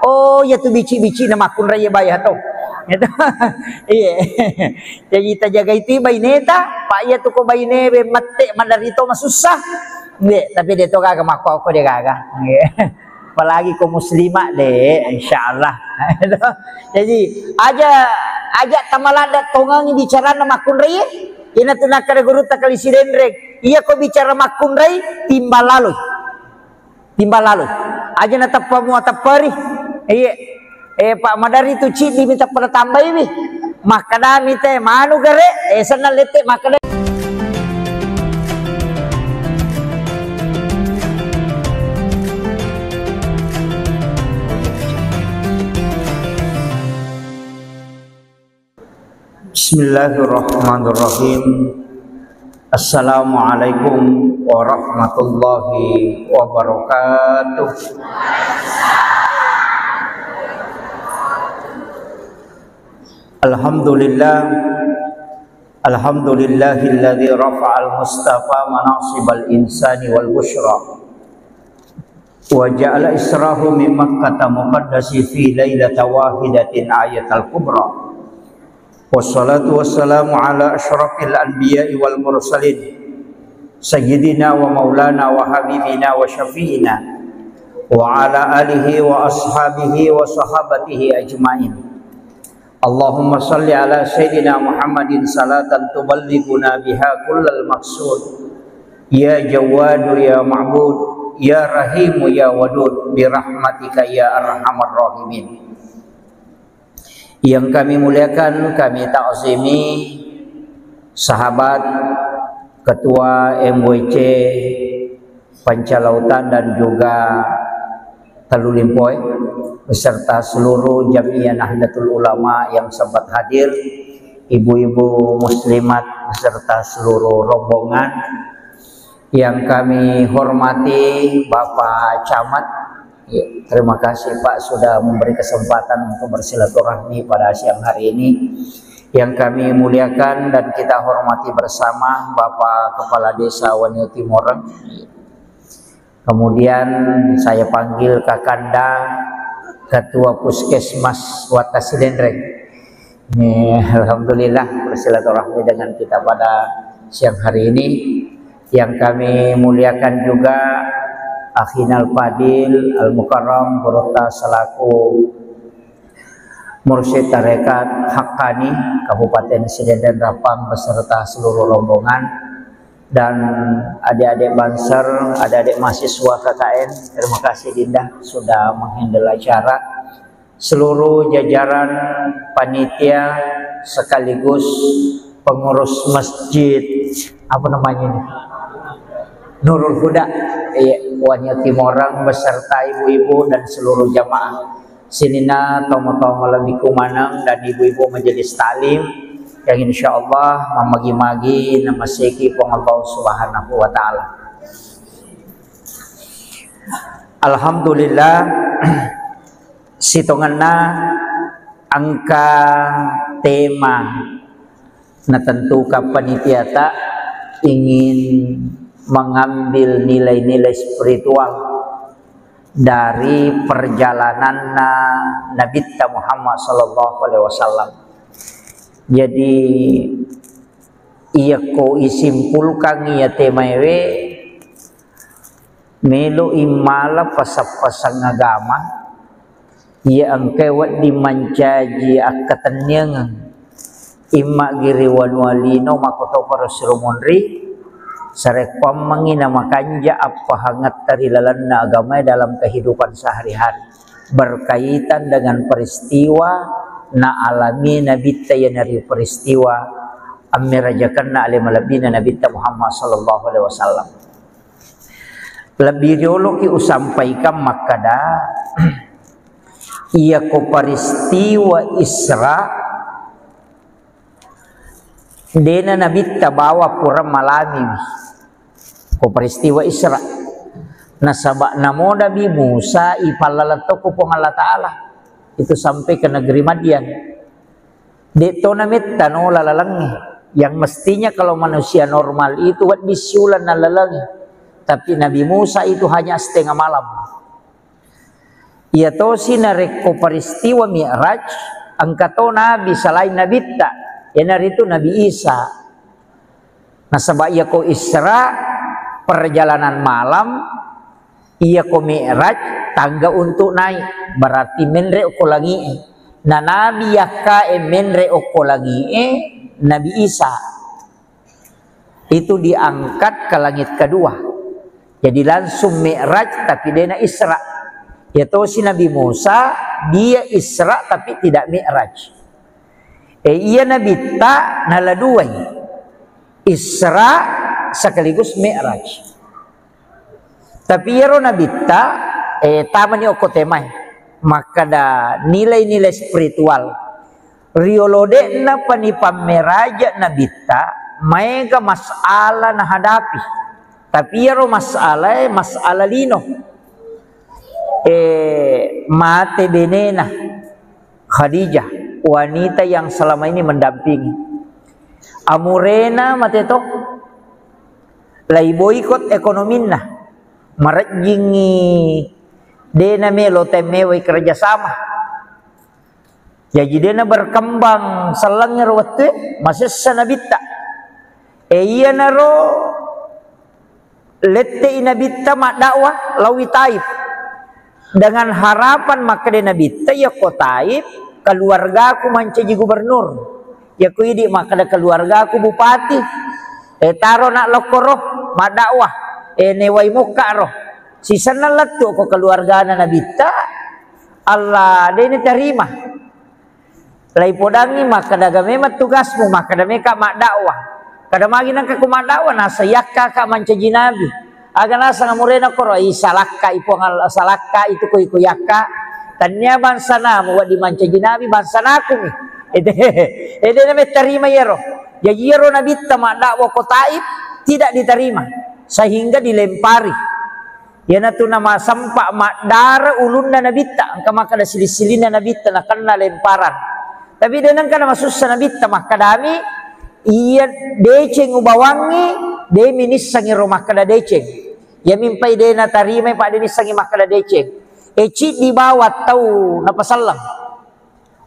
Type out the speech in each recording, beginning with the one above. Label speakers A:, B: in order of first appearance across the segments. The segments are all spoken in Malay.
A: Oh ya tu bici-bici nama kun raya bayar tu. Itu. Iya. Jadi kita jaga itu bayi neta, pak ya tu ko bayi ne be mate mandarito masusah. Nggih, tapi dia tu kagak makau ko dia kagak. Nggih. Apalagi ko muslimah deh, insyaallah. Jadi aja tamalanda tongangi bicara nama kun raya. Ina tu nak kada guru tak kali sidendrek. Iya ko bicara makun raya timbal lalu. Aja na tappa mu tapari. Iya. Pak Madari tu cik diminta pada tambah ini. Makadami teh manu gare. Sana lete makadami. Bismillahirrahmanirrahim. Assalamualaikum warahmatullahi wabarakatuh. Alhamdulillahilladzi rafa'al mustafa manasibal insani wal bushra wa ja'ala israhu min makkata muqaddasi fi lailata wahidatin ayatal kubra. Wassalatu wassalamu ala asyrafil anbiya'i wal mursalin sayyidina wa maulana wa habibina wa syafi'ina wa ala alihi wa ashabihi wa sahabatihi ajma'in. Allahumma salli ala sayyidina Muhammadin salatan tuballighuna biha kullal maqsud. Ya Jawadu ya Ma'bud, ya Rahimu ya Wadud, birahmatika ya arhamar rahimin. Yang kami muliakan, kami ta'zimi sahabat Ketua MWC Pancalautan dan juga Talulimpoy beserta seluruh Jamiah Nahdlatul Ulama yang sempat hadir, ibu-ibu muslimat beserta seluruh rombongan yang kami hormati, Bapak Camat. Ya, terima kasih Pak sudah memberi kesempatan untuk bersilaturahmi pada siang hari ini. Yang kami muliakan dan kita hormati bersama Bapak Kepala Desa Wanyo Timoreng. Kemudian saya panggil Kakanda Ketua Puskesmas Watasidendreng. Alhamdulillah bersilaturahmi dengan kita pada siang hari ini. Yang kami muliakan juga Akhinal Fadil Al-Mukarram Purwota selaku Mursyid Tarekat Haqqani Kabupaten Sidendren Rapang beserta seluruh rombongan dan adik-adik banser, adik-adik mahasiswa KKN. Terima kasih Dinda sudah menghandle acara. Seluruh jajaran panitia sekaligus pengurus masjid apa namanya ini? Nurul Huda Wanyo Timoreng beserta ibu-ibu dan seluruh jamaah sinina tomo-tomo lebih kumanang dan ibu-ibu majelis talim yang insyaallah memagi-magi nama seki Allah Subhanahu wa taala. Alhamdulillah sitonganna angka tema na tentu ka panitia ta ingin mengambil nilai-nilai spiritual dari perjalanan Nabi Muhammad sallallahu alaihi wasallam. Jadi ia ko isimpulkan ia temawe melo imala pasap-pasang agama ia angkewat dimancaji akatanyangan imma giriwan walino makoto para sirumonri sarek pamangina makanja apa hangat dari lalanna agama dalam kehidupan sehari-hari berkaitan dengan peristiwa na alami Nabi tayanari peristiwa amirajakanna alim labina Nabi Muhammad sallallahu alaihi wasallam. Lebih dulu ki usampaikan makada ia ko peristiwa Isra dena Nabi tabawa pura malami ko peristiwa Isra nasabak namo Nabi Musa ipalalato ko pong Allah Ta'ala itu sampai ke negeri Madian. Dito namit tano lalalangi yang mestinya kalau manusia normal itu wat bisulan nalalangi, tapi Nabi Musa itu hanya setengah malam. Ia to sinareko peristiwa Mi'raj angkato nabi selain nabi ta. Yanar itu Nabi Isa. Nah sebab ia ko Isra perjalanan malam, ia ko Mi'raj tangga untuk naik. Berarti menre ko lagi. Nah nabi yaka menre ko lagi Nabi Isa. Itu diangkat ke langit kedua. Jadi langsung Mi'raj tapi dia na Isra. Yaitu si Nabi Musa dia Isra tapi tidak Mi'raj. Ia Nabi ta naladuay Isra sekaligus Mi'raj. Tapi ia Nabi ta tama ni oko temay. Maka da nilai-nilai spiritual. Riolode na panipameraja Nabi ta mega masalah na hadapi. Tapi ia masalah lino. Mate benena Khadijah, wanita yang selama ini mendampingi. Amurena mate to lai boikot ekonominna marajingi dena melo temewe kerjasama. Jadi dena berkembang selangnya waktu masih sanabita. Iya naro lette inabita mak dakwah lawi taib. Dengan harapan maka dia Nabi ya ko taib keluarga aku mancaji gubernur ya ku idi maka ada keluarga aku bupati taro nak lokoroh mak dakwah newai muka roh sisa nalatu ko keluarga Nabi ta Allah dia ini terima lai podangi maka daga memang tugasmu maka da meka mak dakwah kada magi nang ka mak dakwah nasa yakka ka mancaji Nabi. Agana sang murena koro isalaka ipongal salaka itu ko yakka tanya bangsa namu wa di manca jinabi bangsa naku mi ede na terima yero jadi yero nabi tama dakwa ko taib tidak diterima sehingga dilempari yana tu nama sampak mak dara ulunna nabi ta angka maka da silisilina nabi ta nakana lemparan tapi denang kana masusah nabi ta maka dami iya deceng ubawangi de minis sangi rumah kada deceng ya mimpai de na tarima pak de sangi makada deceng eci di bawah tau napasallam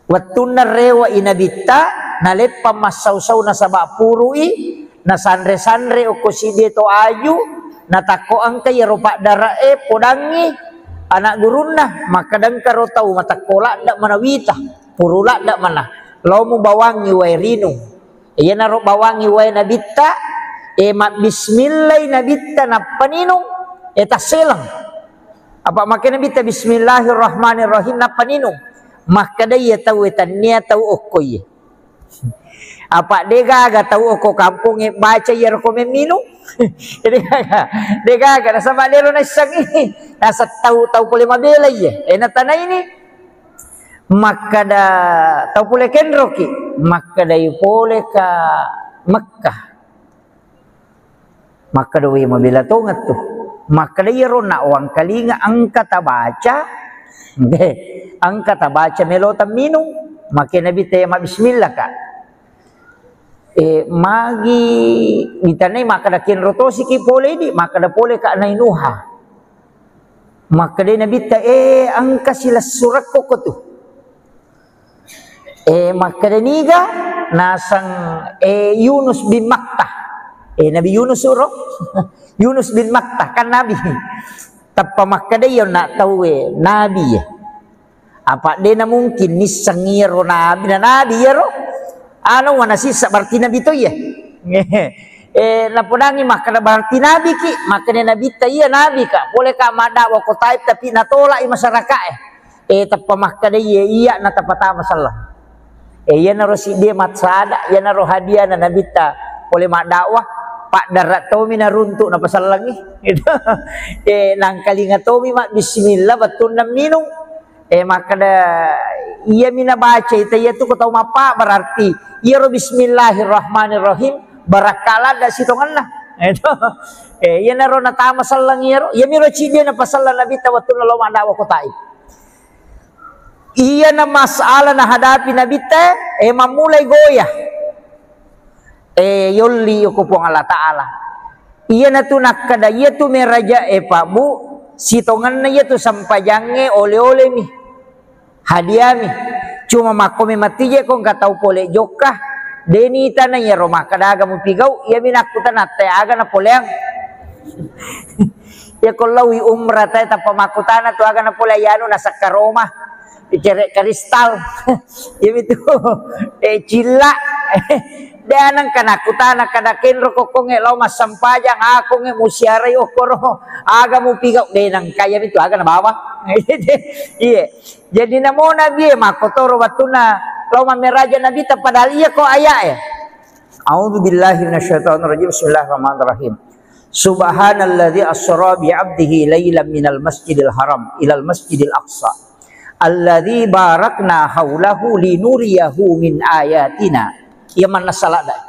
A: wattunna rewa inabita nalet pamasau-sau na sabak purui na sandre-sandre okoside to aju na tako angka ya ropak darae podangi anak gurunna makadang karo tau matakola dak manawita purula dak mana lomu bawangi wae rinu iya naro bawangi wae nabita mak bismillah nabita napaninong selang apa makanya nabita bismillahirrahmanirrahim napaninong maka dia tahu etania tahu okoy apa dega tahu oko kampung baca ya rekomend minum dega sama dero na sangi nasa tahu pole mabela ya tanah ini maka da tahu pole kenroki maka da pole ka Mekkah maka dawi mabila tongat tuh maka dia rona uang kalinga angkata baca angkata baca melota minum maka nabi tema bismillah kak magi ditanai maka da kin rotosi ki pole di maka da pole ka nainuha maka dia nabi ta angka sila surat koko tuh maka da niga nasang Yunus bin Makkah Nabi Yunus suruh Yunus bin Makkah kan Nabi tapi maka dia nak tahu Nabi apa dia na mungkin nisangiro Nabi na Nabi ya roh ano wana sisa berarti Nabi to ya napodangi maka berarti Nabi ki maka dia Nabi ta iya Nabi ka boleh ka madawa ko taib tapi natolak masyarakat tapi maka dia iya na tapata masalah ya na roh si dia matsada ya na roh hadiah na Nabi ta boleh madawa Pak darat tomi na runtuk na pasal lagi itu nang kalinga tomi mak bismillah betul na minum maka da iya mina baca itu ya tu ko tahu apa berarti iya ro bismillahirrahmanirrahim barakala da sitongan lah itu iya na ro na tama sallang iya ro iya miro cidia na pasal nabi tawatul lo manda wa kotai iya na masalah na hadapi nabi te mamulai goyah yolli ko po Allah Ta'ala iya na tu nakada iya tu meraja pak bu sitongan na iya tu sampajange oleh-oleh mi hadiah mi cuma mako mi mati je kong katau pole jokah deni tanah ya rumah kadaga mu pigau ya minakutan ate aga na poleang ya kalau umrah tay tanpa makutana tu aga na pole yano nasa karoma dicerek kristal ya itu cila danang kanakutana kadakin rokokong elaw masampajang ako nge musiaray okoro aga mu pigau denang kaya itu aga na bawa iya jadi namo nabi makotoro watuna law mameraja nabi ta padahal iya ko aya a'udzu billahi minasyaitonir rajim bismillahirrahmanirrahim subhanalladzi asra bi 'abdihi lailan minal masjidil haram ilal masjidil aqsa alladzi barakna haulahu linuriyahu min ayatina ya mana salah dah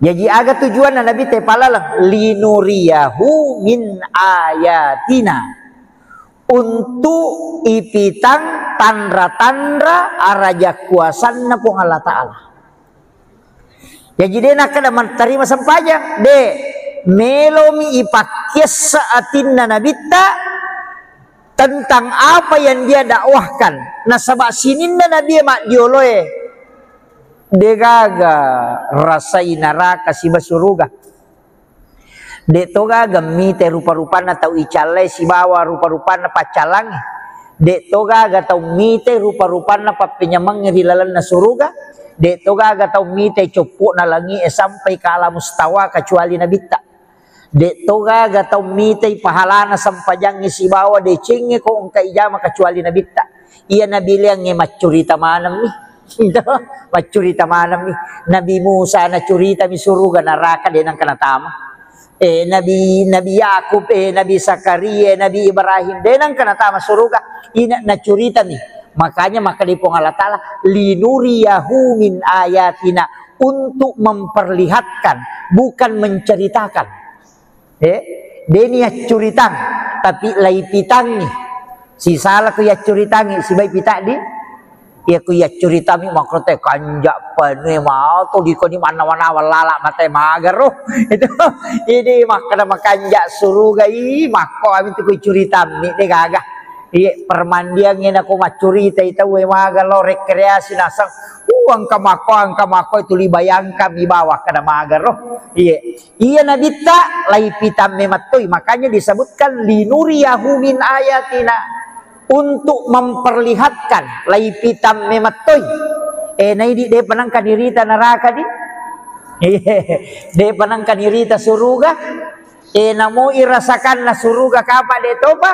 A: jadi aga tujuan nabi teh palalang linuriyahu min ayatina untuk ipitang tandra-tandra araja kuasanna pung Allah Ta'ala jadi dia nak kena menerima sampajang de melomi ipakyes saatinna nabita tentang apa yang dia dakwahkan. Nah sabak sininna nabi mak dioloe degaga rasai neraka si basuruga. Dek toga gemi te rupa-rupana tau icalai si bawa rupa-rupana pacalang. Dek toga ga tau mite rupa-rupana papenyamang ngirilalan na suruga. Dek toga ga tau mite copok na langi sampai ke alam mustawa kecuali nabita. Dek toga ga tau mite pahalana sampajang si bawa de cenge ko ungka ijama kecuali nabita. Iya nabi liang nge macurita manam ni. Macurita manam ni. Nabi Musa na curita mi suruga neraka denang kana tama. Nabi Yakub, Nabi Zakaria, Nabi Ibrahim, denang kana tama suruga ina na curita ni. Makanya maka di Allah Ta'ala linuriyahu min ayatina untuk memperlihatkan bukan menceritakan. Deni ya curitang tapi lai pitang ni. Si salah ku ya curitangi si baik pitak di. Ya ku ya curitami makrote kanjak pane mau to di koni mana-mana walala mate magaro itu ini makana makanjak suruga i mako ami tu ku curitami de gagah iya permandian ngena ko macurita itu we magalo rekreasi nasang uang kamako itu libayangka di bawah kana magaro iya nabita lai pitam mematoi makanya disebutkan linuriyahu min ayatina untuk memperlihatkan lai pitam mematoy nai di de panangkan irita neraka di de panangkan irita suruga namo irasakan na suruga kapa de topa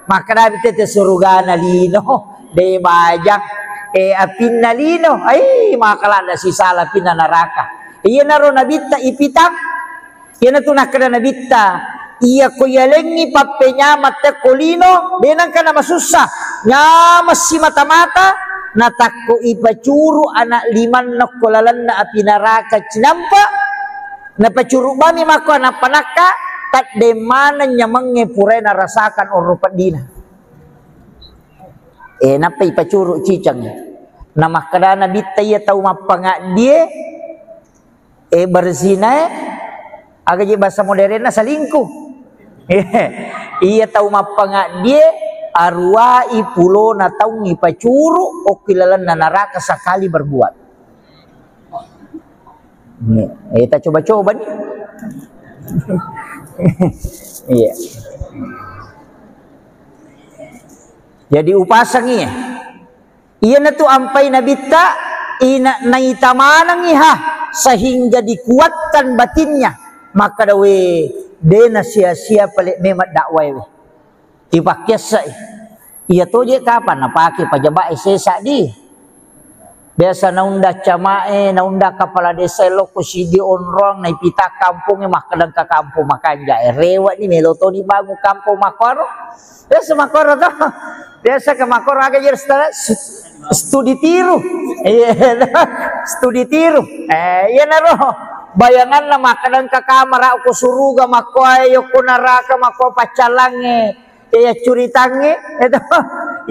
A: maka dabi te suruga na lino de bajak apin na lino ay makalanda si sala pina neraka iya naro nabita ipitam iya na tunakana nabita iya ko yalengi papenyamat te kolino denang kana masusah nyamas si mata-mata natakko ipacuru anak liman na kolalan na api neraka cinampa napacuru bami mako anak panaka tat de mana nyamange pure na rasakan orupat dina napa ipacuru cicang na makadana bitaya tau mapanga dia berzina aga je bahasa modernna salingkuh iya tahu mapanga dia arwai pulo na tahu ngipacuru o kilalan na neraka sekali berbuat. Kita coba-coba nih. Iya. Jadi upasang iya. Iya na tu ampai nabita ina naitamanang iha sehingga dikuatkan batinnya maka dawe dena sia-sia pelik memat dakwai we ipakyasa iya to je kapan napake pajabae sesa di biasa naunda camae naunda kepala desa loko sidi onrong nai pita kampung mah kadang ka kampung makanja rewa ni meloto ni bangu kampung makoro biasa makoro to biasa ke makoro aga jer studi tiru studi tiru iya naro bayangan na makadang ka kamera ako suruga mako ayo ko neraka mako pacalange ya curitange itu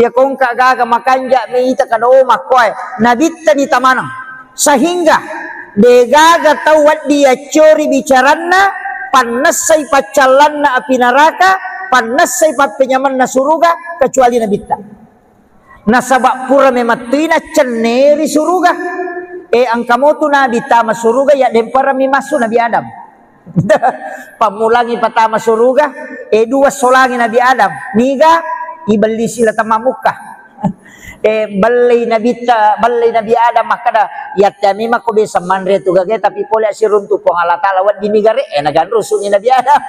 A: ya kong kagaga makanja meita kado mako nabita ni tamanang sehingga degaga tawat dia curi bicaranna panasai pacalanna api neraka panas say papinyaman na suruga kecuali Nabi ta. Nasabak pura mematina ceneri suruga. Ang kamu tu Nabi ta masuruga ya dempara mimasu Nabi Adam. Pamulangi patama suruga. Dua solangi Nabi Adam. Niga ibali sila tamamuka. Balay Nabi Adam makada yatami mako bisa manre tu gage tapi pole si runtu pong Allah Taala wad dinigare nagan rusul ni Nabi Adam.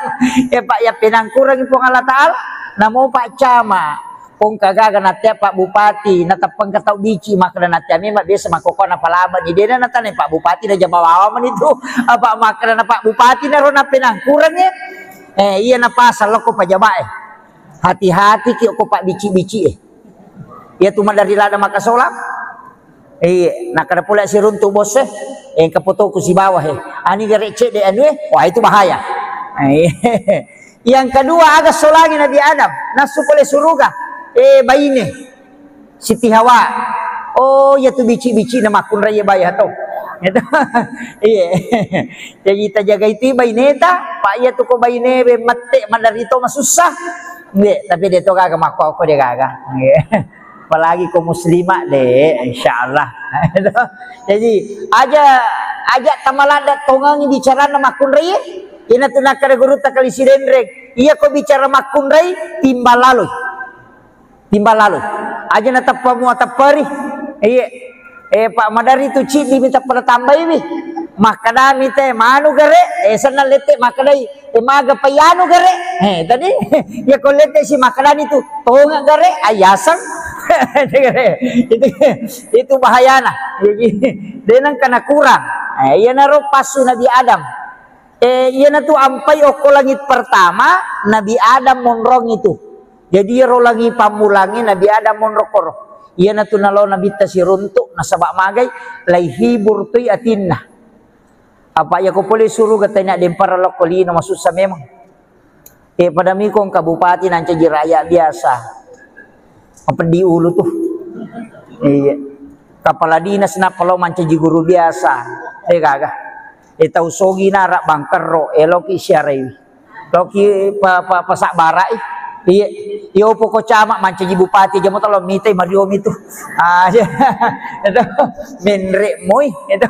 A: Pak ya pinangkurang pong Allah Taala namo Pak Cama pong kagaga natia Pak Bupati natapang katau bici makada natami mak bisa makoko na palama di dena natane Pak Bupati na jamawawa man itu apa makada na Pak Bupati na ron na pinangkurang iya na pasal loko pajabae hati-hati ki ko Pak bici-bici ya cuma dari lada maka sholat nak kada pula si runtu bos kapoto ku si bawah ani gere cek de anu wah itu bahaya. Yang kedua agak solangi Nabi Adam nasu oleh suruga baine Siti Hawa oh ya tu bici-bici nama kun raya bayah tau itu jadi kita jaga itu baine ta pak ya tu ko baine be mate mandarito masusah tapi dia tu kagak makau ko dia kagak apalagi kaum muslimah deh insyaallah. Jadi aja tamalada tongangi bicara nama kunrai ina tunakare guru takali sirenrek iya ko bicara makunrai timbal lalu aja na tapamu atapari iya Pak Madari tu cik diminta pada tambah ini makada mite manu gare sana lete makadai maga payanu gare tadi ya ko lete si makadani tu tonga gare ayasan itu bahaya nah denang kana kurang iya naro pasu Nabi Adam iya na tu ampai oko langit pertama Nabi Adam monrong itu jadi ro langi pamulangi Nabi Adam monrokoro iya na tu nalo Nabi tasiruntuk nasabak magai lai hibur tu atinna apa ya ko boleh suruh katanya dempara lokoli na masusah memang pada mikong kabupati nanti jiraya biasa apa di ulu tuh iya kepala dinas na kalau mancaji guru biasa kagak tahu sogi narak bangkero eloki syarei loki pasak barai iya yo pokok camak mancaji bupati jamu talo mite mariom itu aja itu menrek moy itu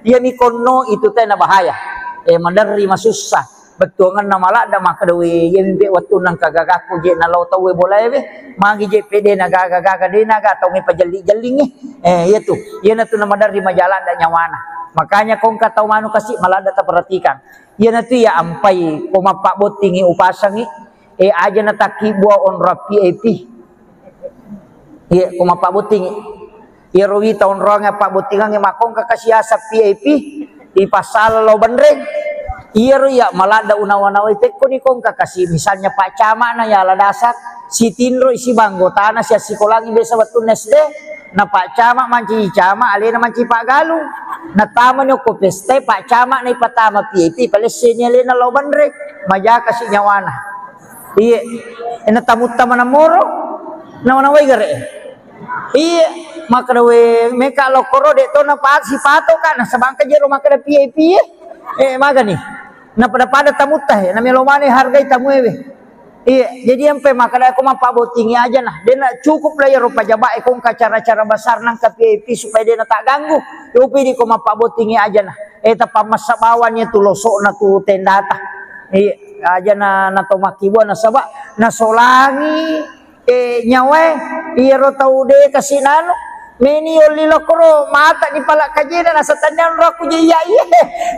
A: iya mikono itu teh na bahaya mandari masusah betul kan nama lah ada maka dewi yang be waktu nang kagagaku je na lau tahu boleh be magi je pede na gagaga de na tahu me pajali-jaling iya tuh iya na tu nama dari majalah ada nyawana makanya kau tahu manu kasih malah data perhatikan iya na tu ya ampai koma pak botingi upasangi aja na taki buah on rapi iya koma pak botingi iya rowi tahun ronga pak botingangi makong kakasih asap PAP di pasal lo bandreng iya ya malah ada unawana teko ni kong kakasih misalnya Pak Camak na ya ala dasar si Tinro isi banggotana si asikolangi besa watu nesde na Pak Camak manci Camak alena manci Pak Galuh na taman yo ko peste Pak Camak na ipatama PAP palesnya lena lo bandrek maja kasih nyawana iya ena tamut-taman moro na wanawai gare iya maka we meka lo koro de to na pa si pato kan sabangka jero maka PAP maga nih na pada tamutah na melomane hargai tamuewe iya jadi sampai makanya aku mah pabotingi aja nah dia nak cukup lah ya rupa jabae kong cara-cara besar nang ka PAP supaya dia tak ganggu upi di koma pabotingi aja nah tapa masa bawannya tu losok na tu tenda tah iya aja na to makibo na sabak na solangi nyawe iya ro tau de kasinano meni oli lokoro mata di pala kajena na satanyan roku je iya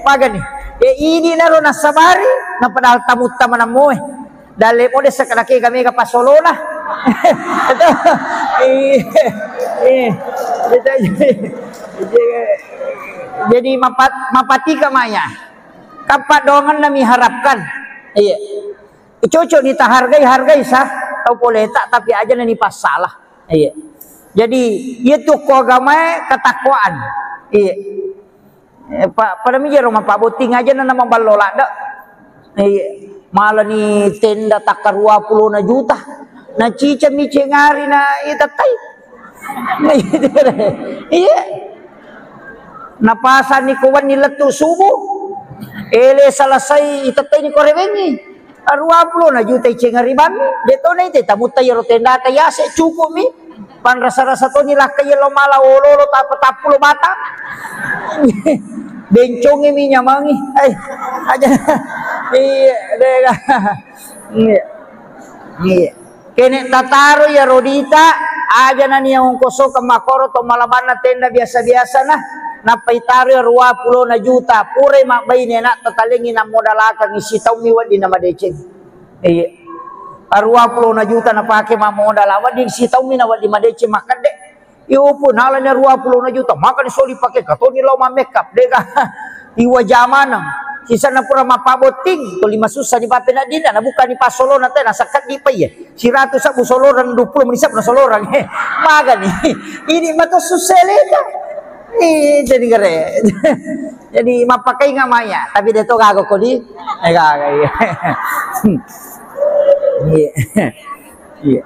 A: magani ini naro nasabari na padahal tamut-taman mo dale mo de sakalaki kami ka pasolona jadi mapati ka maya kapadongan nami harapkan iya cocok ditahargai sah tau boleh tak tapi aja nani pas salah iya jadi itu ko agama ketakwaan iya pada mi jero Pak Boting aja na nama balola dak malah ni tenda takar 20 juta na cica mice ngari na itatai iya na pasan ni kuwan ni letu subuh ele selesai itatai ni korebengi 20 na juta cengariban deto na ite tamu tayo tenda kaya se cukup mi pan rasa-rasa to nila kaya lo mala ololo tapulo bata bencong mi nyamangi ay aja kene tataro ya rodita aja na niya ungkoso kamakoro to malabana tenda biasa-biasa nah napaitaro ya 20 na juta pure makbay niya na tatalingi na modalakan isitaw miwa di na madeceng 20 na juta na pake mamodal awad di sitaw mi na wad di madeceng makade iupo nala niya 20 na juta maka ni soli pake kato ni lo makeup deka iwa jamanang sisa na pura mapaboting to 5 susah di pape na dina na bukan di pasolo na tayo nasakat di pa ya si ratu sa busoloran 20 menisap na soloran maga ni ini mato suseleda jadi kere jadi mapakai nga maya tapi dito gago ko di ay gagay iya